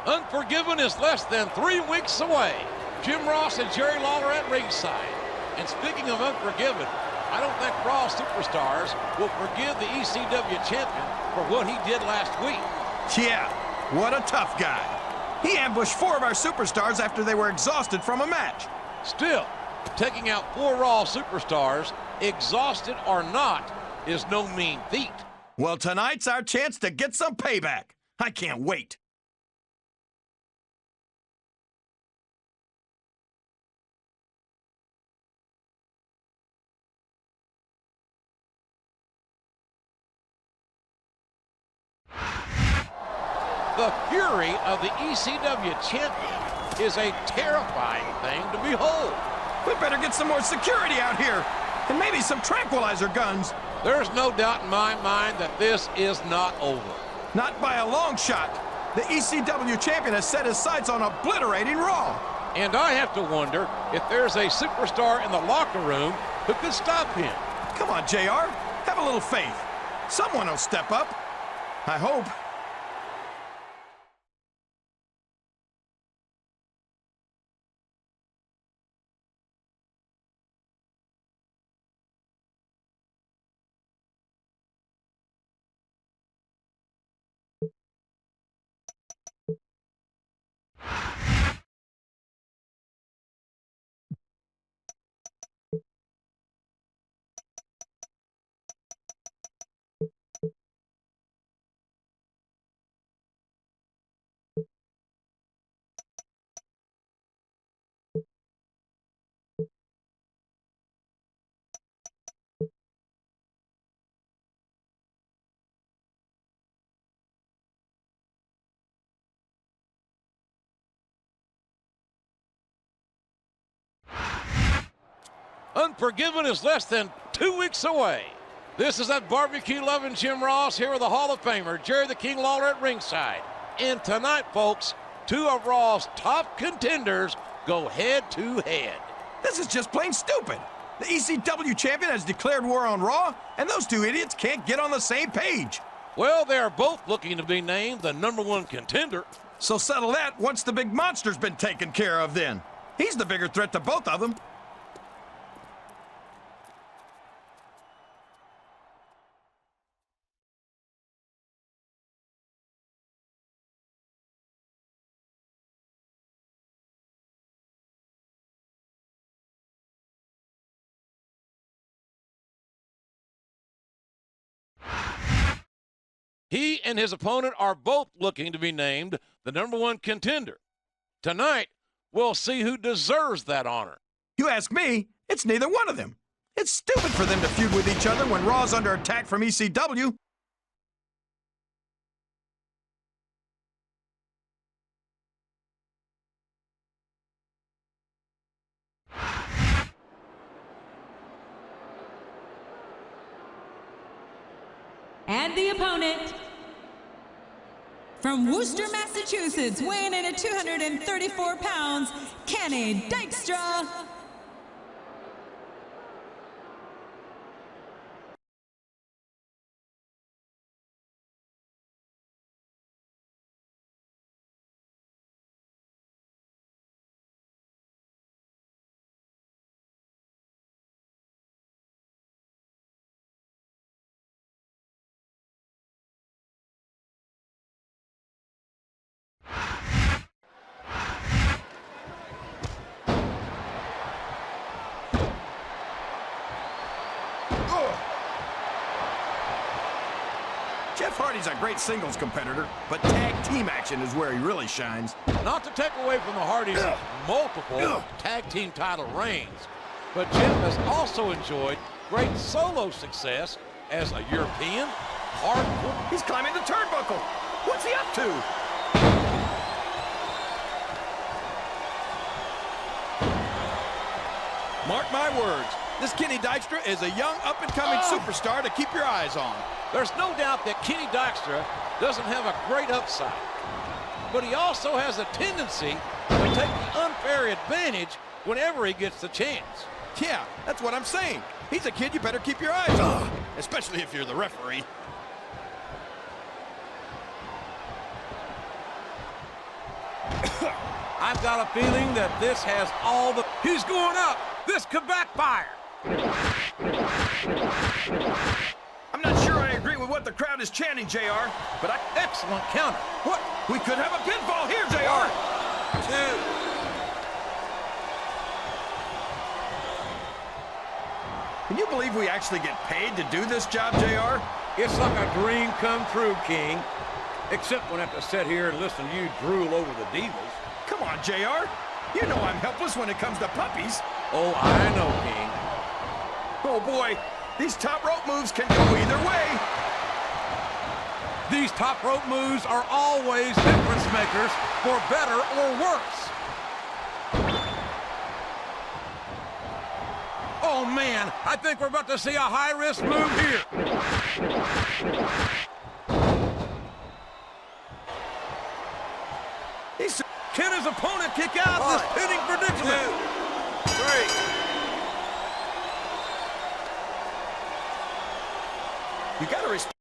Unforgiven is less than 3 weeks away. Jim Ross and Jerry Lawler at ringside. And speaking of Unforgiven, I don't think Raw superstars will forgive the ECW champion for what he did last week. Yeah, what a tough guy. He ambushed 4 of our superstars after they were exhausted from a match. Still, taking out 4 Raw superstars, exhausted or not, is no mean feat. Well, tonight's our chance to get some payback. I can't wait. The fury of the ECW champion is a terrifying thing to behold. We better get some more security out here, and maybe some tranquilizer guns. There's no doubt in my mind that this is not over. Not by a long shot. The ECW champion has set his sights on obliterating Raw. And I have to wonder if there's a superstar in the locker room who could stop him. Come on, JR. Have a little faith. Someone will step up. I hope. Unforgiven is less than 2 weeks away. This is that barbecue-loving Jim Ross here with the Hall of Famer, Jerry the King Lawler at ringside. And tonight, folks, 2 of Raw's top contenders go head-to-head. This is just plain stupid. The ECW champion has declared war on Raw, and those 2 idiots can't get on the same page. Well, they are both looking to be named the #1 contender. So settle that once the big monster's been taken care of then. He's the bigger threat to both of them. He and his opponent are both looking to be named the #1 contender. Tonight, we'll see who deserves that honor. You ask me, it's neither one of them. It's stupid for them to feud with each other when Raw's under attack from ECW. And the opponent, from Worcester, Massachusetts, weighing in at 234 pounds, Kenny Dykstra. Jeff Hardy's a great singles competitor, but tag team action is where he really shines. Not to take away from the Hardys' multiple tag team title reigns, but Jeff has also enjoyed great solo success as a European, hardcore. He's climbing the turnbuckle. What's he up to? Mark my words, this Kenny Dykstra is a young up-and-coming superstar to keep your eyes on. There's no doubt that Kenny Dykstra doesn't have a great upside, but he also has a tendency to take the unfair advantage whenever he gets the chance. Yeah, that's what I'm saying. He's a kid you better keep your eyes on, especially if you're the referee. I've got a feeling that this has all the... He's going up. This could backfire. I'm not sure I agree with what the crowd is chanting, JR, but Excellent counter. What? We could have a pinfall here, JR! 2. Can you believe we actually get paid to do this job, JR? It's like a dream come true, King. Except when I have to sit here and listen to you drool over the divas. Come on, JR. You know I'm helpless when it comes to puppies. Oh, I know, King. Oh, boy. These top rope moves can go either way. These top rope moves are always difference makers, for better or worse. Oh, man, I think we're about to see a high-risk move here. Can his opponent kick out of this pinning predicament? 2, 3. You gotta respect.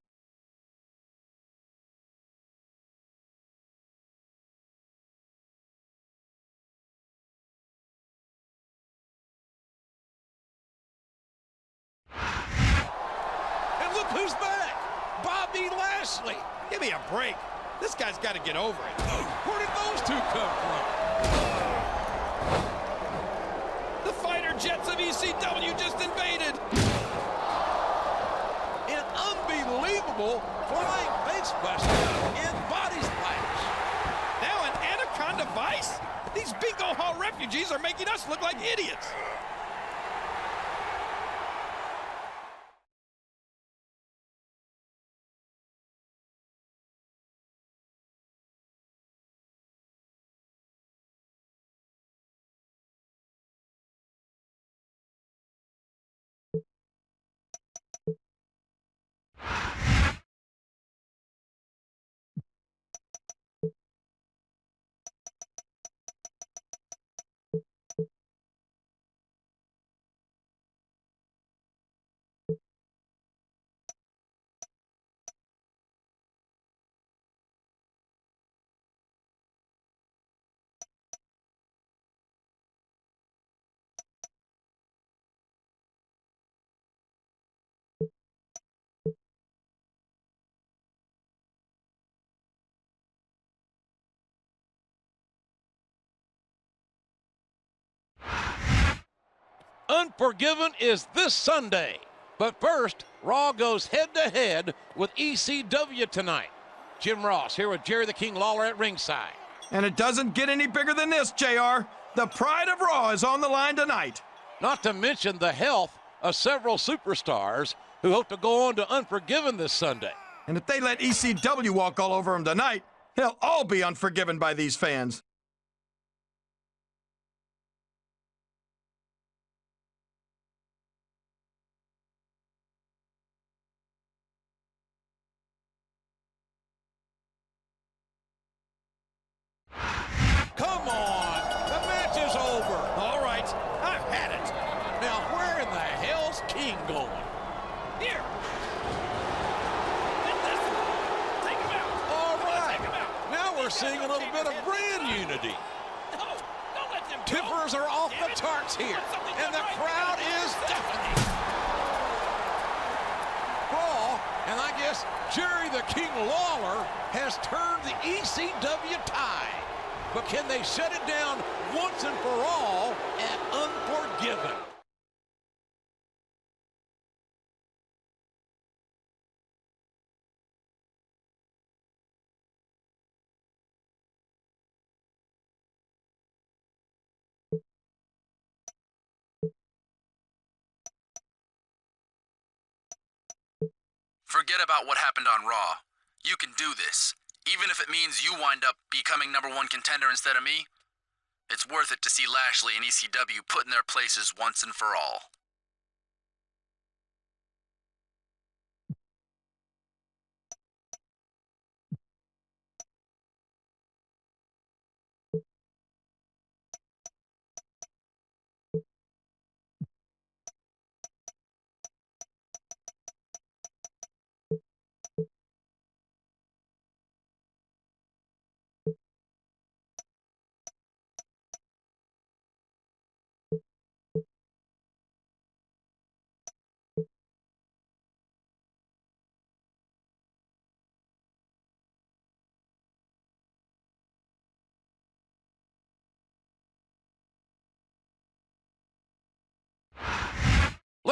And look who's back. Bobby Lashley. Give me a break. This guy's got to get over it. Where did those two come from? The fighter jets of ECW just invaded. An unbelievable flying face buster in body splash. Now an anaconda vice? These bingo hall refugees are making us look like idiots. Unforgiven is this Sunday. But first, Raw goes head-to-head with ECW tonight. Jim Ross here with Jerry the King Lawler at ringside. And it doesn't get any bigger than this, JR. The pride of Raw is on the line tonight. Not to mention the health of several superstars who hope to go on to Unforgiven this Sunday. And if they let ECW walk all over them tonight, they'll all be unforgiven by these fans. Come on! The match is over! All right, I've had it. Now where in the hell's King going? Here. Get this. Take him out. All right! Take him out. Now we're seeing a little bit of brand unity. No, don't let them go. Tippers are off Damn the it. charts here, Something and the done right. crowd is deafening. Raw, and I guess Jerry the King Lawler has turned the ECW tide. But can they shut it down once and for all at Unforgiven? Forget about what happened on Raw. You can do this. Even if it means you wind up becoming #1 contender instead of me, it's worth it to see Lashley and ECW put in their places once and for all.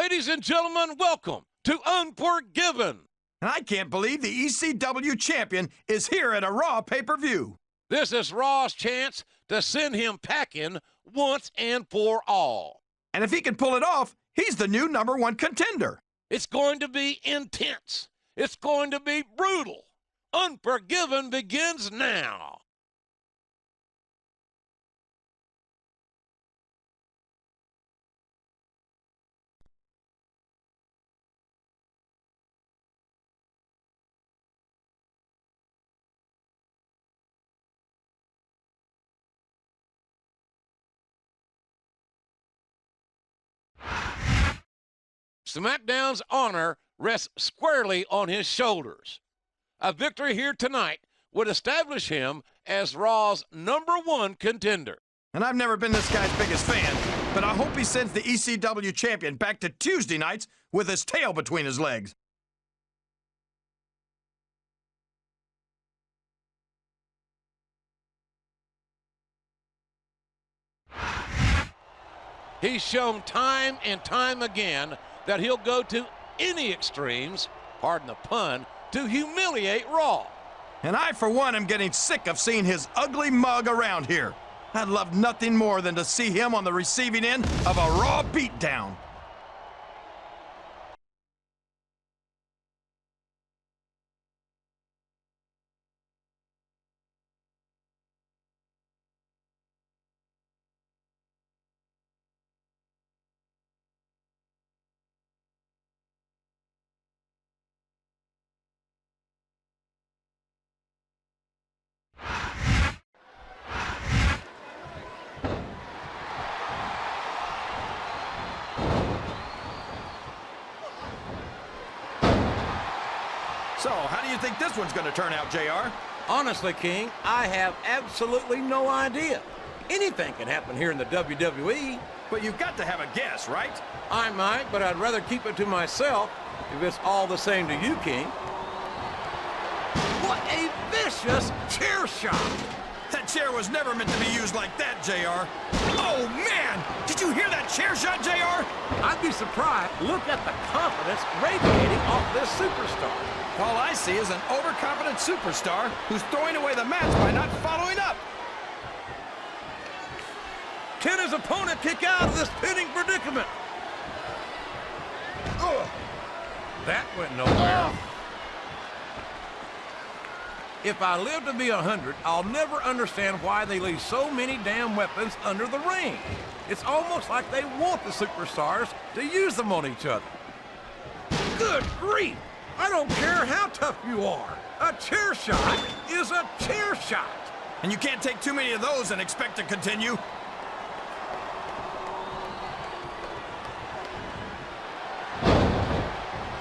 Ladies and gentlemen, welcome to Unforgiven. And I can't believe the ECW champion is here at a Raw pay-per-view. This is Raw's chance to send him packing once and for all. And if he can pull it off, he's the new #1 contender. It's going to be intense. It's going to be brutal. Unforgiven begins now. SmackDown's honor rests squarely on his shoulders. A victory here tonight would establish him as Raw's #1 contender. And I've never been this guy's biggest fan, but I hope he sends the ECW champion back to Tuesday nights with his tail between his legs. He's shown time and time again that he'll go to any extremes, pardon the pun, to humiliate Raw. And I, for one, am getting sick of seeing his ugly mug around here. I'd love nothing more than to see him on the receiving end of a Raw beatdown. So, how do you think this one's going to turn out, JR? Honestly, King, I have absolutely no idea. Anything can happen here in the WWE. But you've got to have a guess, right? I might, but I'd rather keep it to myself if it's all the same to you, King. What a vicious chair shot! That chair was never meant to be used like that, JR. Oh, man! Did you hear that chair shot, JR? I'd be surprised. Look at the confidence radiating off this superstar. All I see is an overconfident superstar who's throwing away the match by not following up. Can his opponent kick out of this pinning predicament? Ugh. That went nowhere. If I live to be 100, I'll never understand why they leave so many damn weapons under the ring. It's almost like they want the superstars to use them on each other. Good grief! I don't care how tough you are. A chair shot is a chair shot. And you can't take too many of those and expect to continue.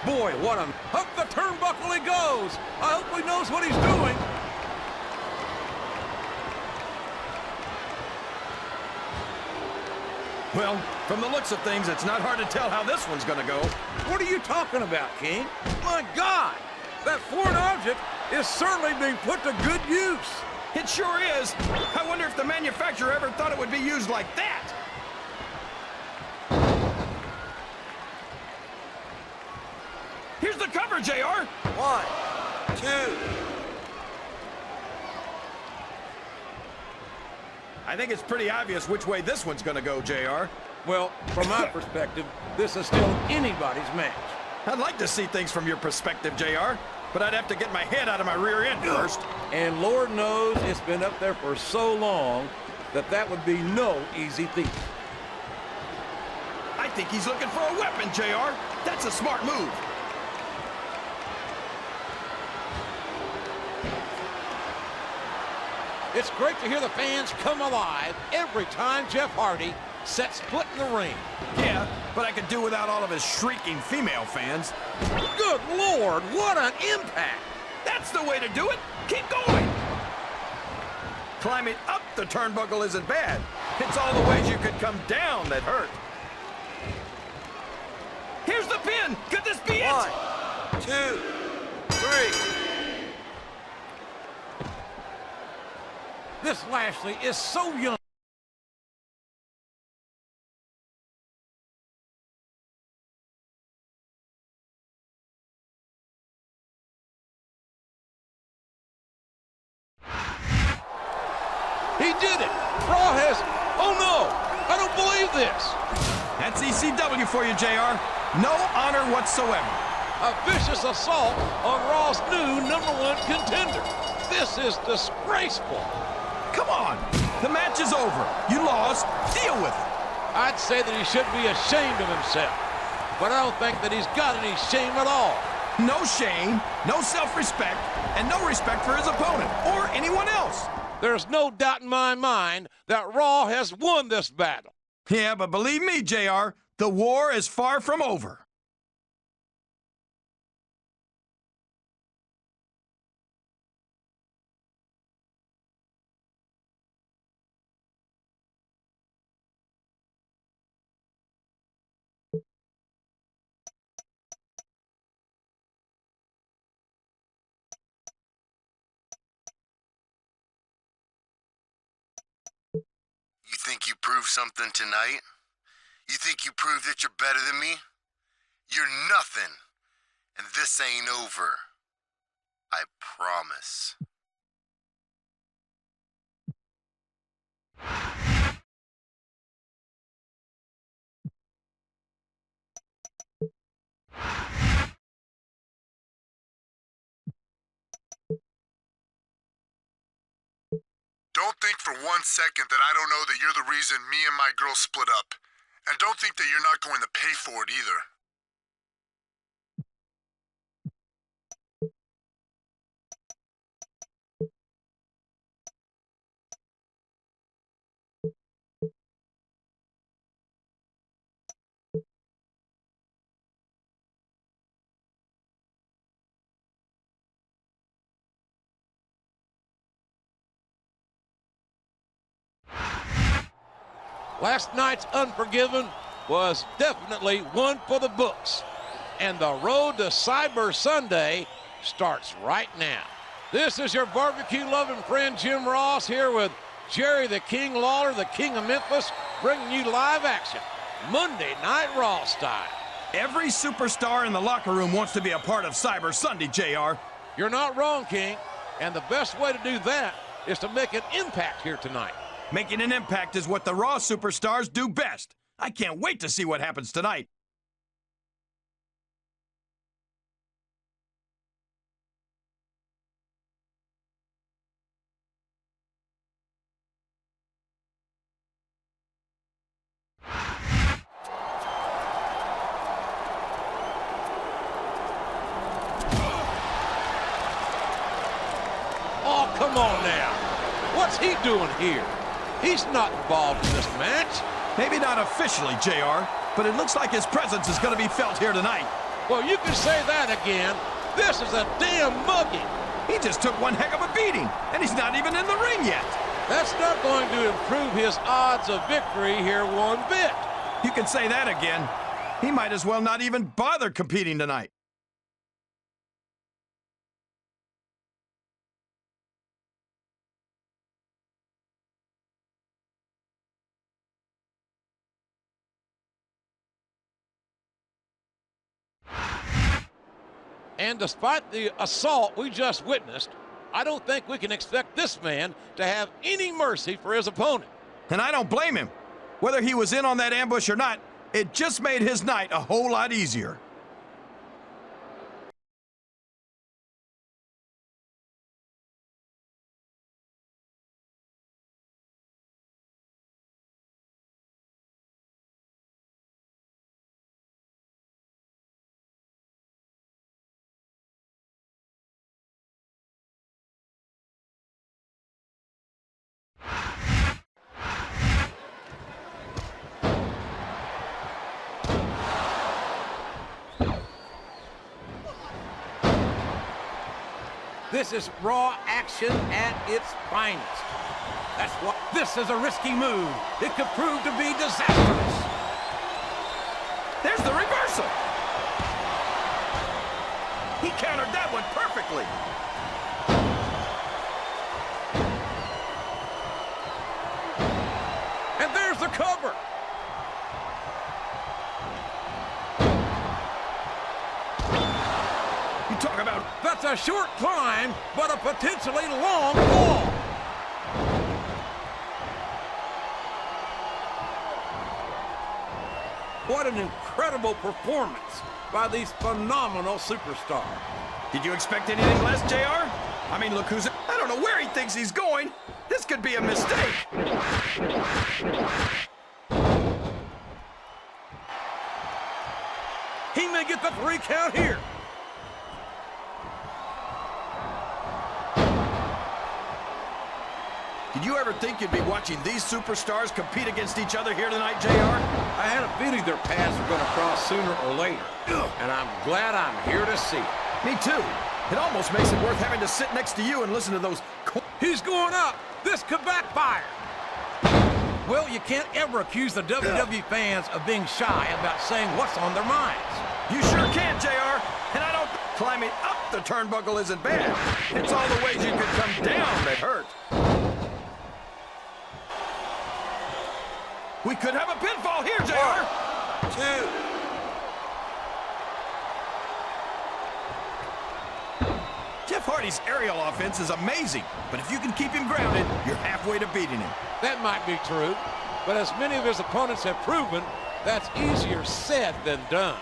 Boy, what a... Up the turnbuckle he goes! I hope he knows what he's doing. Well, from the looks of things, it's not hard to tell how this one's going to go. What are you talking about, King? My God! That foreign object is certainly being put to good use. It sure is. I wonder if the manufacturer ever thought it would be used like that. Here's the cover, JR. 1, 2. I think it's pretty obvious which way this one's going to go, JR. Well, from my perspective, this is still anybody's match. I'd like to see things from your perspective, JR, but I'd have to get my head out of my rear end first. And Lord knows it's been up there for so long that that would be no easy feat. I think he's looking for a weapon, JR. That's a smart move. It's great to hear the fans come alive every time Jeff Hardy sets foot in the ring. Yeah, but I could do without all of his shrieking female fans. Good Lord, what an impact! That's the way to do it. Keep going. Climbing up the turnbuckle isn't bad. It's all the ways you could come down that hurt. Here's the pin. Could this be it? 1, 2, 3. This Lashley is so young. did it. Raw has... Oh, no. I don't believe this. That's ECW for you, JR. No honor whatsoever. A vicious assault on Raw's new #1 contender. This is disgraceful. Come on. The match is over. You lost. Deal with it. I'd say that he should be ashamed of himself. But I don't think that he's got any shame at all. No shame, no self-respect, and no respect for his opponent or anyone else. There's no doubt in my mind that Raw has won this battle. Yeah, but believe me, JR, the war is far from over. You think you proved something tonight? You think you proved that you're better than me? You're nothing. And this ain't over. I promise. Don't think for 1 second that I don't know that you're the reason me and my girl split up. And don't think that you're not going to pay for it either. Last night's Unforgiven was definitely one for the books. And the road to Cyber Sunday starts right now. This is your barbecue-loving friend Jim Ross here with Jerry the King Lawler, the King of Memphis, bringing you live action, Monday Night Raw style. Every superstar in the locker room wants to be a part of Cyber Sunday, JR. You're not wrong, King. And the best way to do that is to make an impact here tonight. Making an impact is what the Raw superstars do best. I can't wait to see what happens tonight. Oh, come on now. What's he doing here? He's not involved in this match. Maybe not officially, JR, but it looks like his presence is going to be felt here tonight. Well, you can say that again. This is a damn mugging. He just took one heck of a beating, and he's not even in the ring yet. That's not going to improve his odds of victory here one bit. You can say that again. He might as well not even bother competing tonight. And despite the assault we just witnessed, I don't think we can expect this man to have any mercy for his opponent. And I don't blame him. Whether he was in on that ambush or not, it just made his night a whole lot easier. This is Raw action at its finest. That's what. This is a risky move. It could prove to be disastrous. There's the reversal. He countered that one perfectly. And there's the cover. You talk about... That's a short climb, but a potentially long fall. an incredible performance by these phenomenal superstars. Did you expect anything less, JR? I mean, look who's... I don't know where he thinks he's going. This could be a mistake. He may get the 3 count here. Did you ever think you'd be watching these superstars compete against each other here tonight, JR? I had a feeling their paths were going to cross sooner or later, and I'm glad I'm here to see it. Me too. It almost makes it worth having to sit next to you and listen to those... He's going up. This could backfire. Well, you can't ever accuse the WWE fans of being shy about saying what's on their minds. You sure can, JR. And I don't... Climbing up the turnbuckle isn't bad. It's all the ways you could come down that hurt. We could have a pinfall here, JR. 2. Jeff Hardy's aerial offense is amazing, but if you can keep him grounded, you're halfway to beating him. That might be true, but as many of his opponents have proven, that's easier said than done.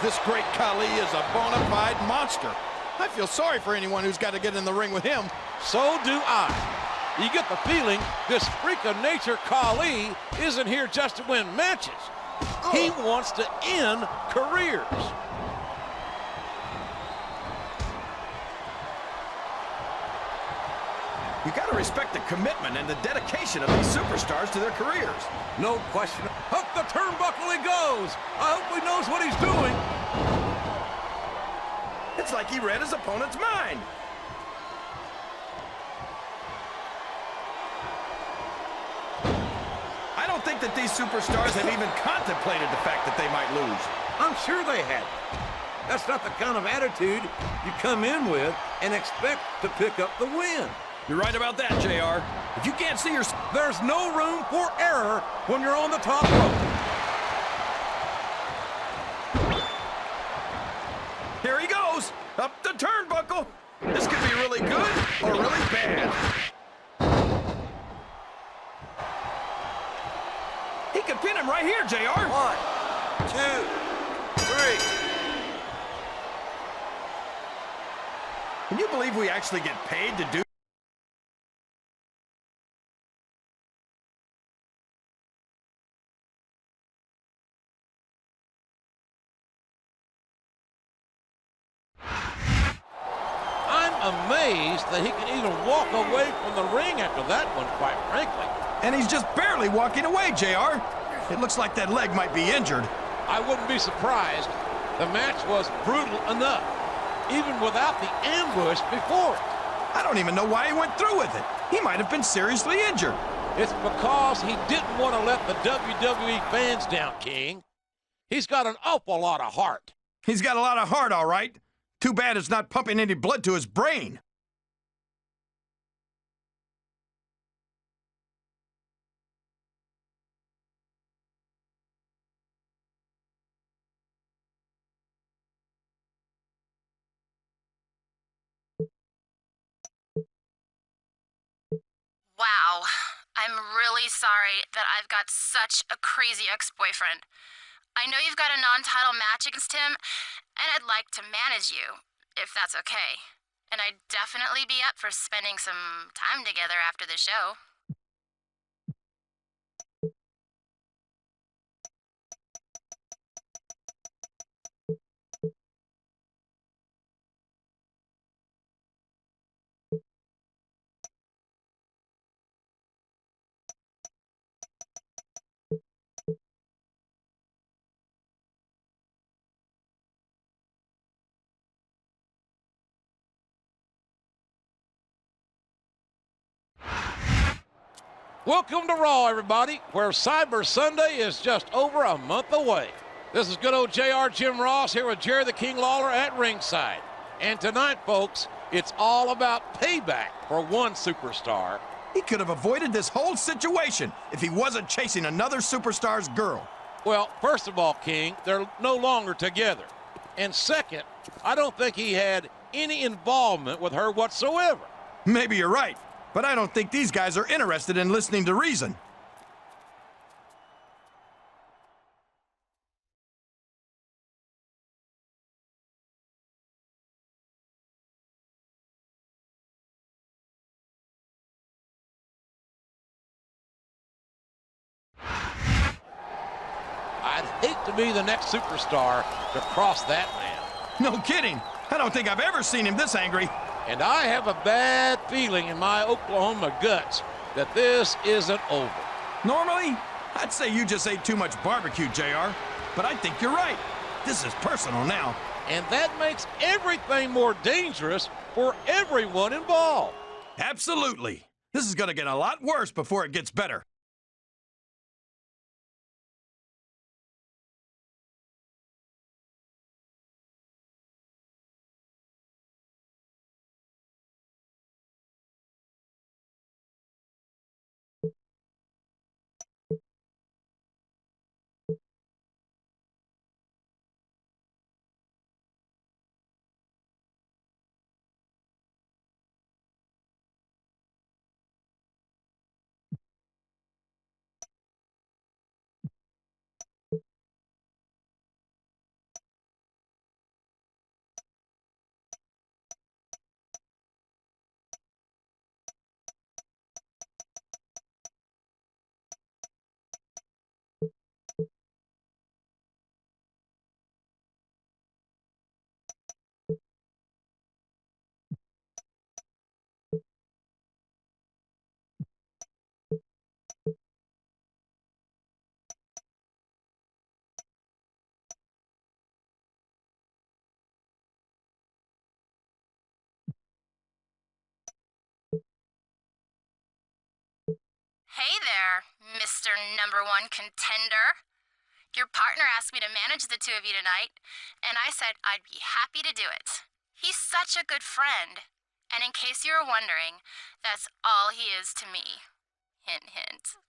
This great Khali is a bona fide monster. I feel sorry for anyone who's got to get in the ring with him. So do I. You get the feeling this freak of nature Khali isn't here just to win matches. He wants to end careers. You got to respect the commitment and the dedication of these superstars to their careers. No question. Up the turnbuckle he goes. I hope he knows what he's doing. It's like he read his opponent's mind. I don't think that these superstars have even contemplated the fact that they might lose. I'm sure they hadn't. That's not the kind of attitude you come in with and expect to pick up the win. You're right about that, JR. If you can't see your... There's no room for error when you're on the top rope. Here he goes, up the turnbuckle. This could be really good or really bad. He could pin him right here, JR. 1, 2, 3. Can you believe we actually get paid to do... Amazed that he can even walk away from the ring after that one, quite frankly. And he's just barely walking away, JR. It looks like that leg might be injured. I wouldn't be surprised. The match was brutal enough, even without the ambush before it. I don't even know why he went through with it. He might have been seriously injured. It's because he didn't want to let the WWE fans down, King. He's got an awful lot of heart. He's got a lot of heart, all right. Too bad it's not pumping any blood to his brain. Wow, I'm really sorry that I've got such a crazy ex-boyfriend. I know you've got a non-title match against him, and I'd like to manage you, if that's okay. And I'd definitely be up for spending some time together after the show. Welcome to Raw, everybody, where Cyber Sunday is just over a month away. This is good old JR Jim Ross here with Jerry the King Lawler at ringside. And tonight, folks, it's all about payback for one superstar. He could have avoided this whole situation if he wasn't chasing another superstar's girl. Well, first of all, King, they're no longer together. And second, I don't think he had any involvement with her whatsoever. Maybe you're right, but I don't think these guys are interested in listening to reason. I'd hate to be the next superstar to cross that man. No kidding. I don't think I've ever seen him this angry. And I have a bad feeling in my Oklahoma guts that this isn't over. Normally, I'd say you just ate too much barbecue, JR. But I think you're right. This is personal now. And that makes everything more dangerous for everyone involved. Absolutely. This is going to get a lot worse before it gets better. Hey there, Mr. Number One Contender. Your partner asked me to manage the two of you tonight, and I said I'd be happy to do it. He's such a good friend. And in case you were wondering, that's all he is to me. Hint, hint.